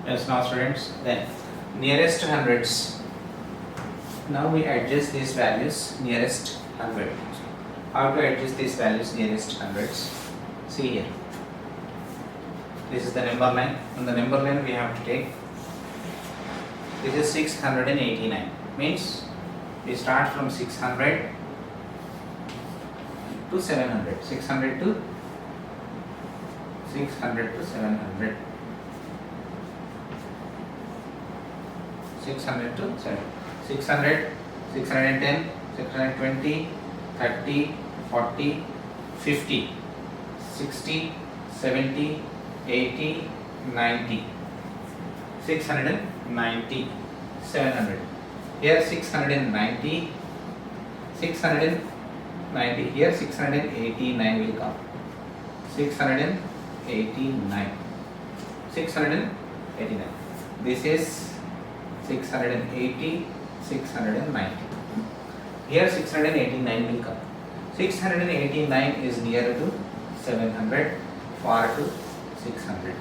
Yes, now students, then nearest hundreds. Now we adjust these values nearest 100. How to adjust these values nearest hundreds? See here. This is the number line. On the number line we have to take. This is 689. Means we start from 600 to 700. 600 to 700. 600 to 700. 600, 610, 620, 30, 40, 50, 60, 70, 80, 90, 690, 700. Here 690, 690. Here 689 will come. 689. 689. This is 680, 690. Here 689 will come. 689 is near to 700, far to 600.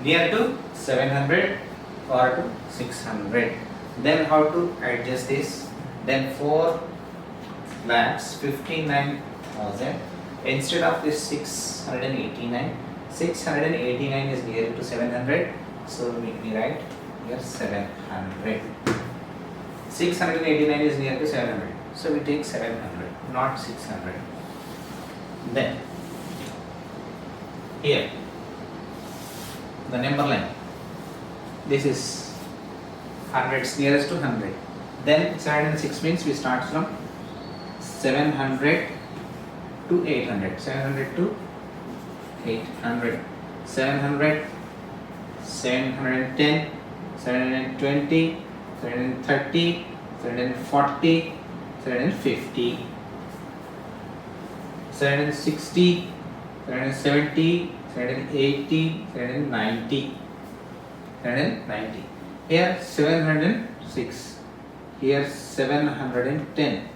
Near to 700, far to 600. Then how to adjust this? Then 4 lakhs 59,000. Instead of this 689, 689 is near to 700. So we write here 700. 689 is near to 700. So we take 700, not 600. Then here the number line. This is hundreds, nearest to 100. Then 706 means we start from 700 to 800. 700 to 800. 700, 710, 720, 730, 740, 750, 760, 770, 780, 790, 790. Here 706. Here 710.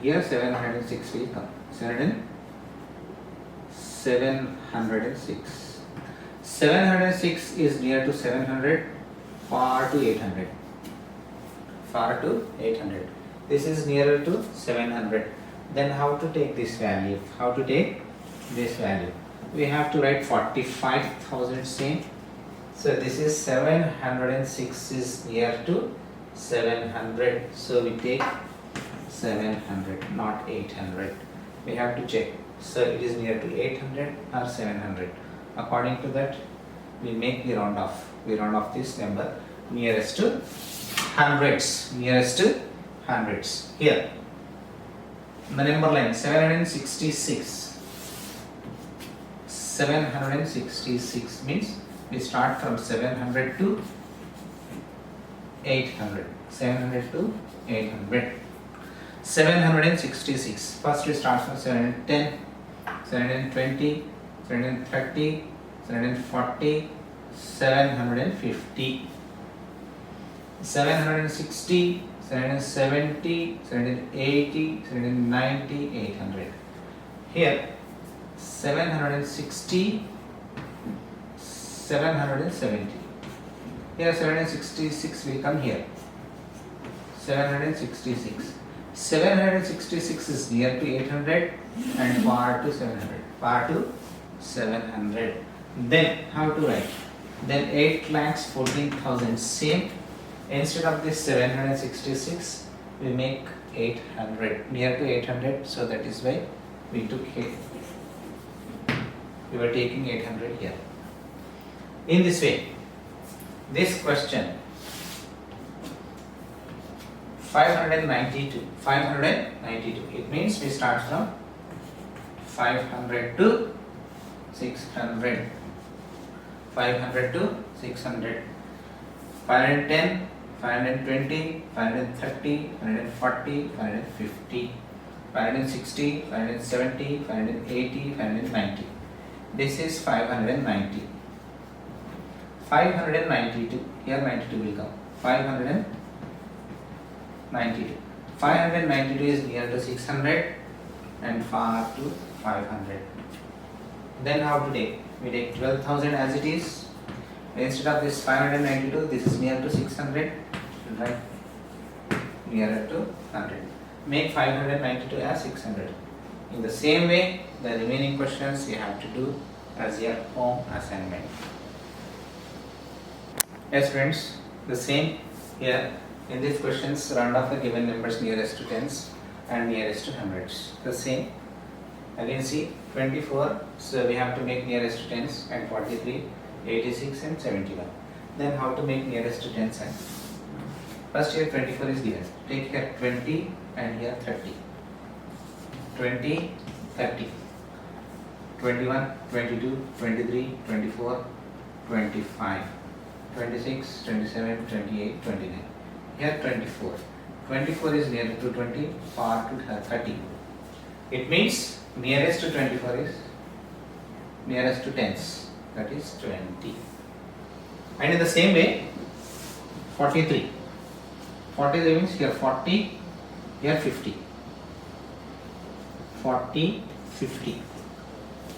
Here 706 will come. 706. 706 is near to 700, far to 800. Far to 800. This is nearer to 700. Then how to take this value? How to take this value? We have to write 45,000 same. So this is 706 is near to 700. So we take 700, not 800. We have to check. So it is near to 800 or 700. According to that, we make the round off. We round off this number nearest to hundreds. Nearest to hundreds. Here, the number line 766. 766 means we start from 700 to 800. 700 to 800. 766. First we start from 710, 720, 730, 740, 750, 760, 770, 780, 790, 800. Here 760, 770. Here 766 will come here. 766. 766 is near to 800 and far to 700. Far to 700. Then how to write? Then 8 lakhs 14,000 same. Instead of this 766, we make 800. Near to 800. So that is why we took it. We were taking 800 here. In this way, this question 592. 592. It means we start from 500 to 600. 500 to 600. 510, 520, 530, 540, 550, 560, 570, 580, 590. This is 590. 592. Here 92 will come. 592. 592 is near to 600 and far to 500. Then how to take? We take 12,000 as it is Instead of this 592, this is near to 600, right? Nearer to 100. Make 592 as 600. In the same way, the remaining questions you have to do as your home assignment. Yes friends, the same here. In these questions, round off the given numbers nearest to tens and nearest to hundreds. The same. Again see 24, so we have to make nearest to tens, and 43, 86 and 71. Then how to make nearest to tens and first here 24 is given. Take here 20 and here 30. 20, 30. 21, 22, 23, 24, 25. 26, 27, 28, 29. Here 24. 24 is near to 20, far to 30. It means nearest to 24 is nearest to tens, that is 20. And in the same way, 43. 43 means here 40, here 50. 40, 50.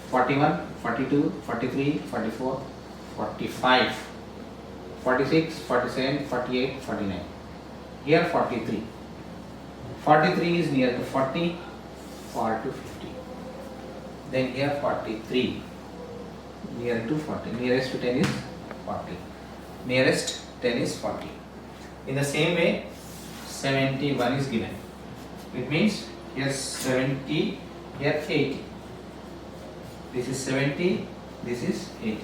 41, 42, 43, 44, 45. 46, 47, 48, 49. Here 43. 43 is near to 40, far to 50. Then here 43, near to 40. Nearest to 10 is 40. Nearest 10 is 40. In the same way, 71 is given. It means here 70, here 80. This is 70, this is 80.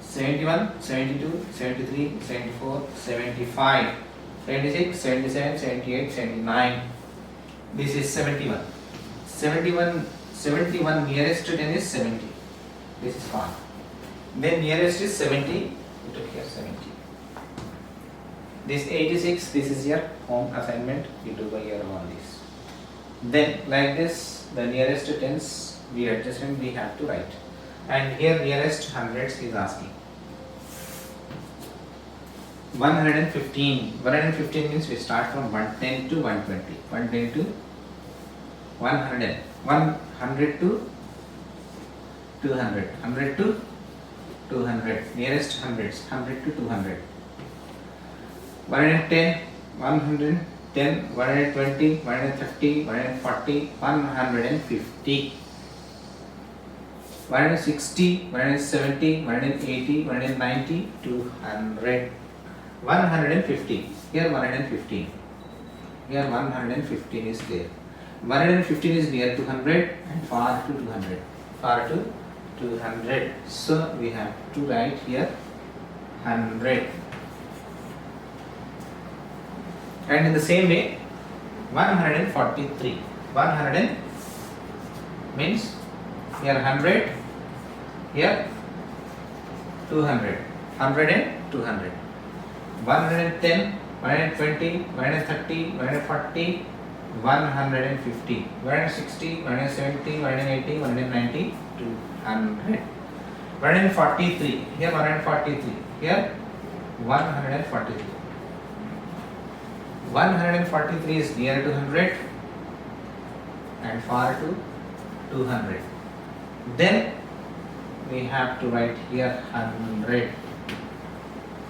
71, 72, 73, 74, 75, 76, 77, 78, 79. This is 71. 71 nearest to 10 is 70. This is far. Then nearest is 70. You took here 70. This 86, this is your home assignment. You do by your own this. Then like this, the nearest to tens we adjust and we have to write. And here nearest hundreds is asking. 115. 115 means we start from 110 to 120. 110 to 100. 100 to 200. 100 to 200. Nearest hundreds. 100 to 200. 110, 110, 120, 130, 140, 150. 160, 170, 180, 190, 200. 150. Here 115. Here 115 is there. 115 is near to 100 and far to 200. Far to 200. So we have to write here 100. And in the same way, 143. 100 means here 100, here 200. 100 and 200. 110, 120, 130, 140, 150, 160, 170, 180, 190, 200. 143. Here 143. Here 143. 143 is near to 100 and far to 200. Then we have to write here 100.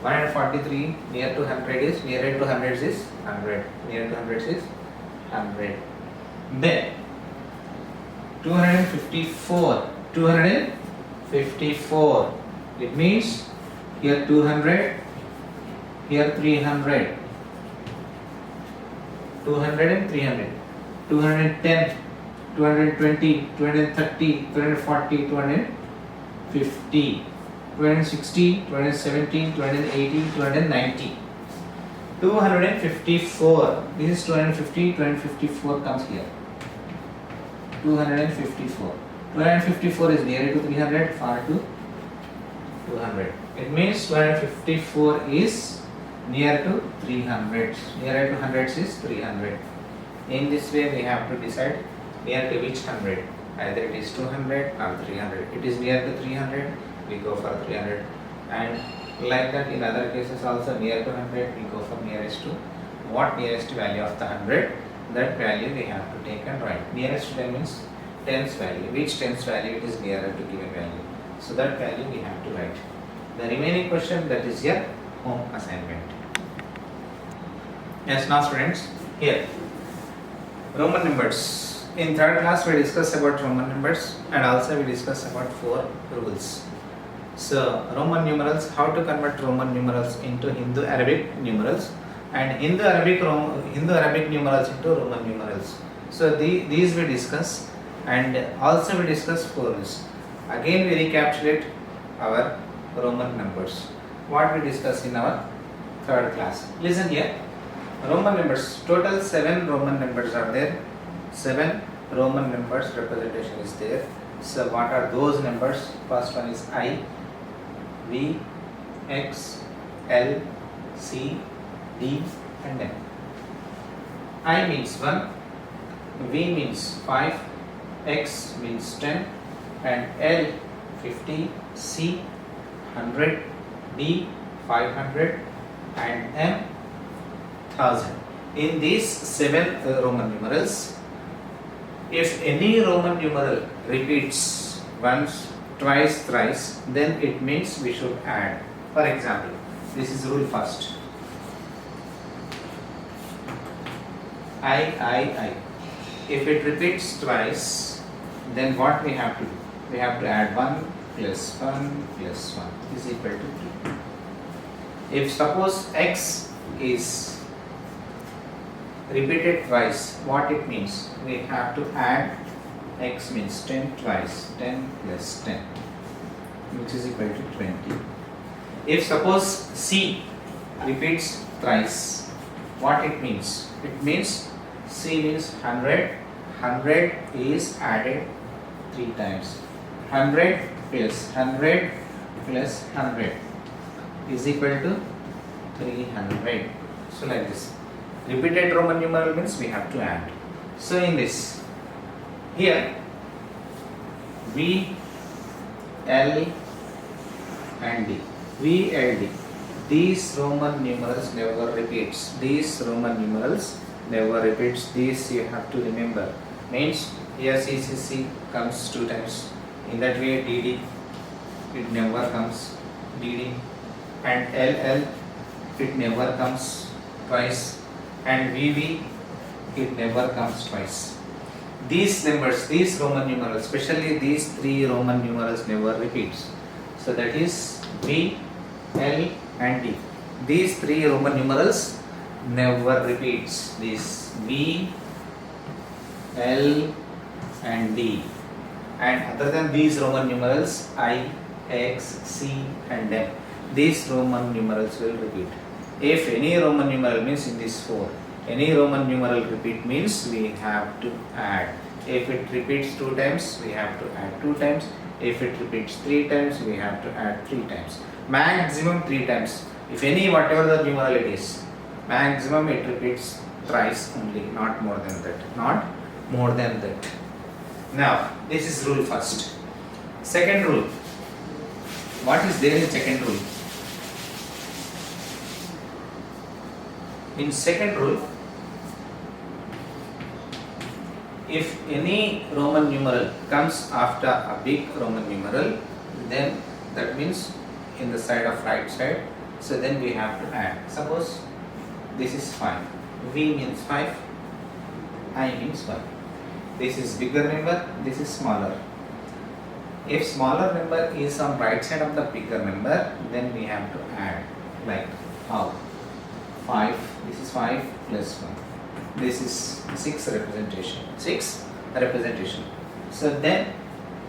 143 near to 100 is, nearer to hundreds is 100. Near to hundreds is 100. Then 254. 254. It means here 200, here 300. 200 and 300. 210, 220, 230, 240, 250. 260, 270, 280, 290. 254. This is 250, 254 comes here. 254. 254 is nearer to 300, far to 200. It means 254 is near to 300. Nearer to hundreds is 300. In this way we have to decide near to which 100. Either it is 200 or 300. It is near to 300, we go for 300. And like that in other cases also, near to 100 we go for nearest to what nearest value of the 100, that value we have to take and write. Nearest to 10 means tens value, which tens value it is nearer to given value, so that value we have to write. The remaining question, that is your home assignment. Yes, now students, here Roman numbers. In third class we discussed about Roman numbers and also we discussed about 4 rules. So Roman numerals, how to convert Roman numerals into Hindu Arabic numerals, and Hindu Arabic numerals into Roman numerals. So these we discuss, and also we discuss 4 rules. Again we recapitulate our Roman numbers. What we discussed in our third class. Listen here. Roman numbers, total 7 Roman numbers are there. 7 Roman numbers representation is there. So what are those numbers? First one is I, V, X, L, C, D and M. I means 1, V means 5, X means 10 and L 50, C 100, D 500 and M 1000. In these 7 Roman numerals, if any Roman numeral repeats once, twice, thrice, then it means we should add. For example, this is rule first. I. If it repeats twice, then what we have to do? We have to add 1 plus 1 plus 1 is equal to 3. If suppose X is repeated twice, what it means? We have to add, X means 10 twice, 10 plus 10, which is equal to 20. If suppose C repeats thrice, what it means? It means C means 100, 100 is added 3 times. 100 plus 100 plus 100 is equal to 300. So like this. Repeated Roman numeral means we have to add. So in this, here V, L and D. V, L, D. These Roman numerals never repeats. These Roman numerals never repeats. These you have to remember. Means here C comes 2 times. In that way DD, it never comes DD. And LL, it never comes twice. And VV, it never comes twice. These numbers, these Roman numerals, especially these 3 Roman numerals never repeats. So that is V, L and D. These 3 Roman numerals never repeats. This V, L and D. And other than these Roman numerals, I, X, C and M, these Roman numerals will repeat. If any Roman numeral means in this 4, any Roman numeral repeat means we have to add. If it repeats 2 times, we have to add 2 times. If it repeats 3 times, we have to add 3 times. Maximum 3 times. If any whatever the numeral it is, maximum it repeats thrice only, not more than that. Not more than that. Now, this is rule first. Second rule. What is there in second rule? In second rule, if any Roman numeral comes after a big Roman numeral, then that means in the side of right side, so then we have to add. Suppose this is 5, V means 5, I means 1. This is bigger number, this is smaller. If smaller number is on right side of the bigger number, then we have to add. Like how? 5, this is 5 plus 1. This is 6 representation. 6 representation. So then,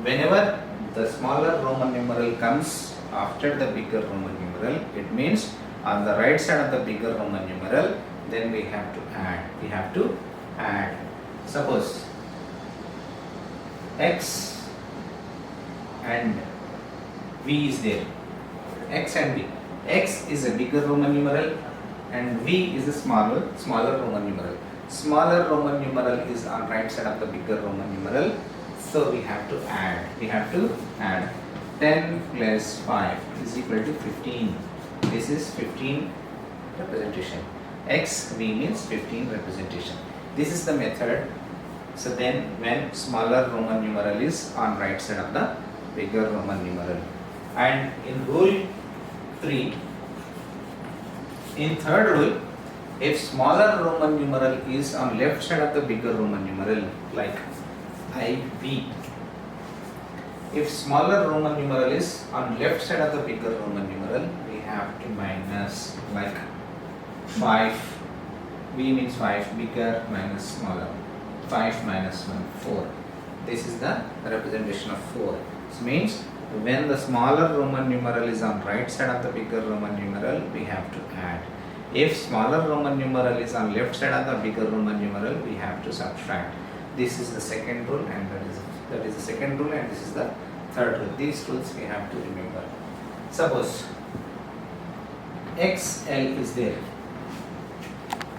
whenever the smaller Roman numeral comes after the bigger Roman numeral, it means on the right side of the bigger Roman numeral, then we have to add. We have to add. Suppose X and V is there. X and V. X is a bigger Roman numeral and V is a smaller Roman numeral. Smaller Roman numeral is on right side of the bigger Roman numeral. So we have to add. We have to add 10 plus 5 is equal to 15. This is 15 representation. X, V means 15 representation. This is the method. So then when smaller Roman numeral is on right side of the bigger Roman numeral. And in rule 3. In third rule, if smaller Roman numeral is on left side of the bigger Roman numeral, like IB, if smaller Roman numeral is on left side of the bigger Roman numeral, we have to minus like 5. B means 5, bigger minus smaller. 5 minus 1, 4. This is the representation of 4. This means when the smaller Roman numeral is on right side of the bigger Roman numeral, we have to add. If smaller Roman numeral is on left side of the bigger Roman numeral, we have to subtract. This is the second rule, and that is the second rule, and this is the third rule. These rules we have to remember. Suppose XL is there,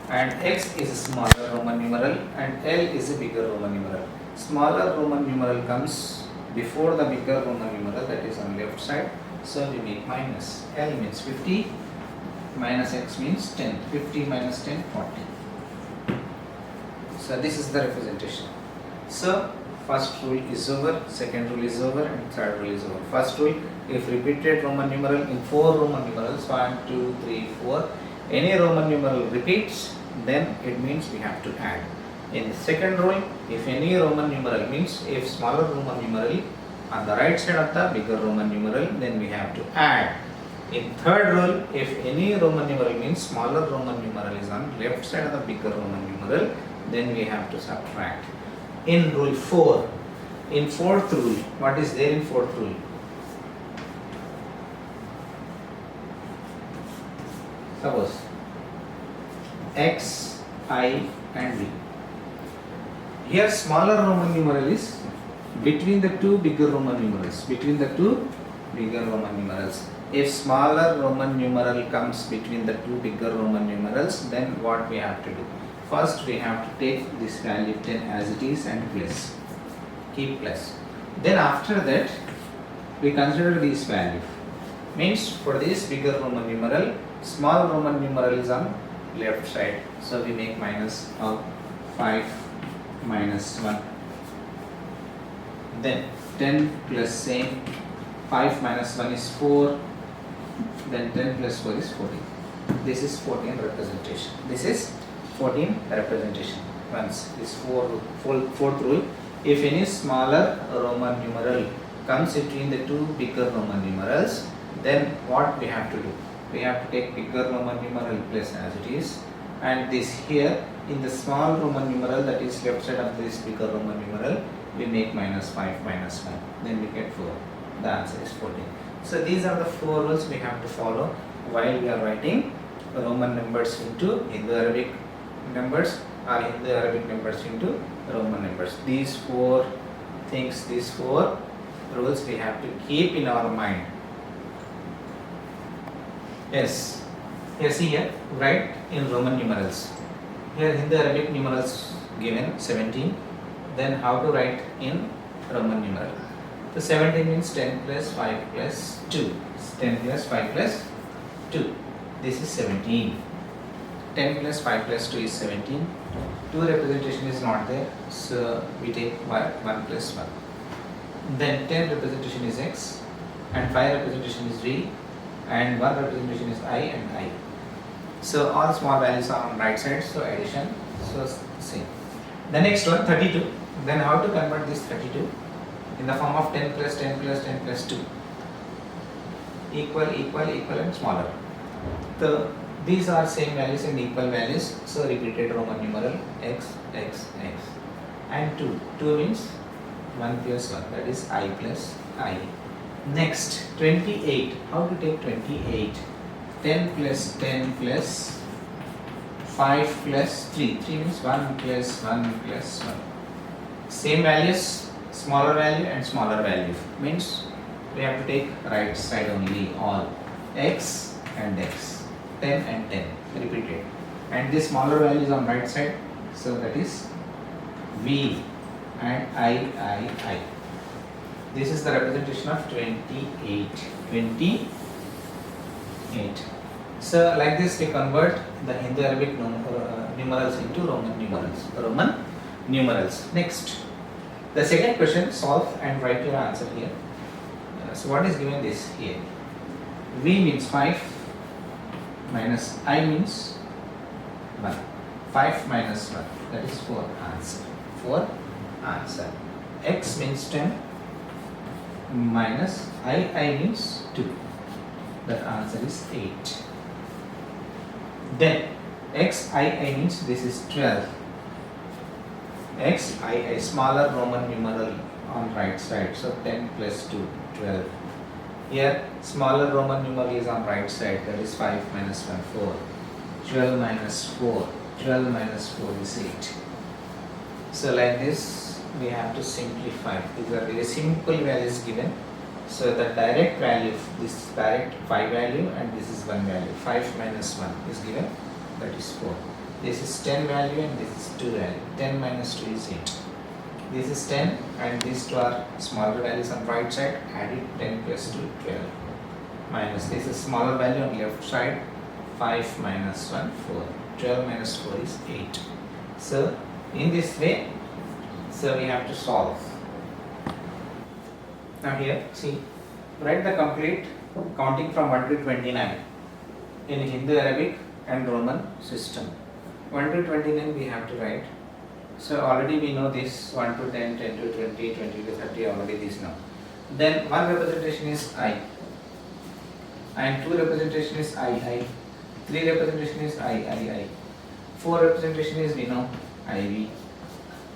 and X is a smaller Roman numeral and L is a bigger Roman numeral. Smaller Roman numeral comes before the bigger Roman numeral, that is on left side, so we make minus. L means 50, minus X means 10. 50 minus 10, 40. So this is the representation. So first rule is over, second rule is over, and third rule is over. First rule, if repeated Roman numeral in 4 Roman numerals, 1, 2, 3, 4, any Roman numeral repeats, then it means we have to add. In the second rule, if any Roman numeral means if smaller Roman numeral on the right side of the bigger Roman numeral, then we have to add. In third rule, if any Roman numeral means smaller Roman numeral is on left side of the bigger Roman numeral, then we have to subtract. In rule 4, in fourth rule, what is there in fourth rule? Suppose X, I and V. Here smaller Roman numeral is between the two bigger Roman numerals. Between the two bigger Roman numerals. If smaller Roman numeral comes between the two bigger Roman numerals, then what we have to do? First we have to take this value 10 as it is and plus. Keep plus. Then after that we consider this value. Means for this bigger Roman numeral, small Roman numeral is on left side, so we make minus of 5 minus 1. Then 10 plus same, 5 minus 1 is 4, then 10 plus 4 is 14. This is 14 representation. This is 14 representation. Once this fourth rule, if any smaller Roman numeral comes between the two bigger Roman numerals, then what we have to do? We have to take bigger Roman numeral plus as it is, and this here in the small Roman numeral, that is left side of this bigger Roman numeral, we make minus 5 minus 1, then we get 4. The answer is 14. So these are the 4 rules we have to follow while we are writing Roman numbers into Indo-Arabic numbers or Indo-Arabic numbers into Roman numbers. These 4 things, these 4 rules we have to keep in our mind. Yes, here see here, write in Roman numerals. Here Indo-Arabic numerals given 17. Then how to write in Roman numeral? So 17 means 10 plus 5 plus 2. 10 plus 5 plus 2. This is 17. 10 plus 5 plus 2 is 17. 2 representation is not there, so we take 1 plus 1. Then 10 representation is x, and 5 representation is v, and 1 representation is I and I. So all small values are on right side, so addition, so same. The next one, 32. Then how to convert this 32? In the form of 10 plus 10 plus 10 plus 2. Equal and smaller. So these are same values and equal values, so repeated Roman numeral x, x, x. And 2. 2 means 1 plus 1, that is I plus I. Next, 28. How to take 28? 10 plus 10 plus 5 plus 3. 3 means 1 plus 1 plus 1. Same values, smaller value and smaller value. Means we have to take right side only, all. X and x. 10 and 10. Repeated. And this smaller value is on right side. So that is V and I. This is the representation of 28. 28. So like this we convert the Indo-Arabic numerals into Roman numerals. Next, the second question, solve and write your answer here. So what is given this here? V means 5 minus I means 1. 5 minus 1, that is 4 answer. 4 answer. X means 10 minus I means 2. That answer is 8. Then XII means this is 12. XII, smaller Roman numeral on right side. So 10 plus 2, 12. Here smaller Roman numeral is on right side, that is 5 minus 1, 4. 12 minus 4. 12 minus 4 is 8. So like this we have to simplify. These are very simple values given. So the direct value, this is direct 5 value and this is 1 value. 5 minus 1 is given, that is 4. This is 10 value and this is 2 value. 10 minus 2 is 8. This is 10 and these two are smaller values on right side. Add it, 10 plus 2, 12. Minus this is smaller value on left side. 5 minus 1, 4. 12 minus 4 is 8. So in this way, so we have to solve. Now here, see, write the complete counting from 1 to 29 in Hindu, Arabic and Roman system. 1 to 29 we have to write. So already we know this 1 to 10, 10 to 20, 20 to 30, already this now. Then one representation is I, and two representation is I, three representation is I, four representation is we know IV,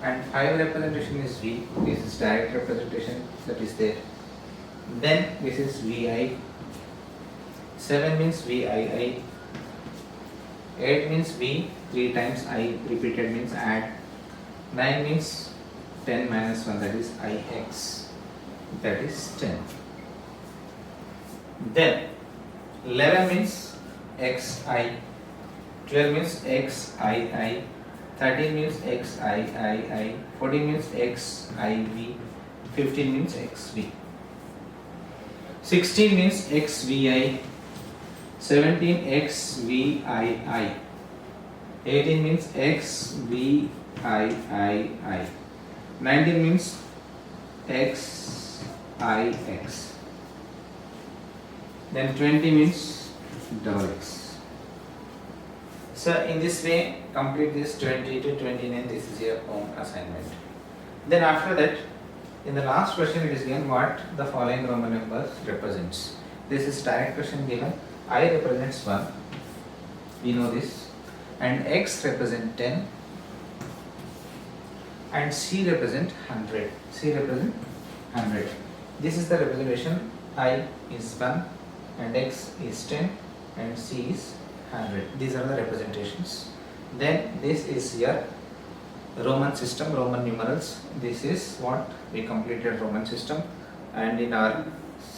and 5 representation is V. This is direct representation that is there. Then this is VI. 7 means VII. 8 means V 3 times I repeated means add. 9 means 10 minus 1, that is IX, that is 10. Then 11 means XI. 12 means XII. 13 means XIII, 14 means XIV, 15 means XV, 16 means XVI, 17 XVII, 18 means XVIII, 19 means XIX, then 20 means XX. So in this way, complete this 20 to 29, this is your home assignment. Then after that, in the last question it is given what the following Roman numbers represents. This is direct question given. I represents 1, we know this, and X represent 10, and C represent 100. C represent 100. This is the representation. I is 1 and X is 10 and C is 100. These are the representations. Then this is your Roman system, Roman numerals. This is what we completed Roman system, and in our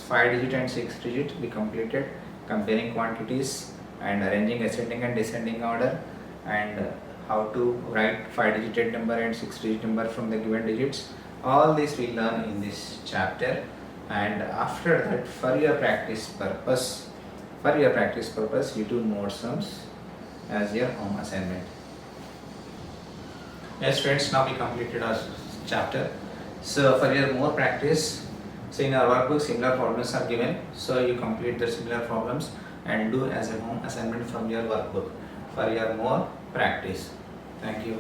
5 digit and 6 digit we completed comparing quantities and arranging ascending and descending order, and how to write 5 digit number and 6 digit number from the given digits. All this we learn in this chapter, and after that for your practice purpose, you do more sums as your home assignment. Yes friends, now we completed our chapter. So for your more practice, so in our workbook similar problems are given, so you complete the similar problems and do as a home assignment from your workbook for your more practice. Thank you.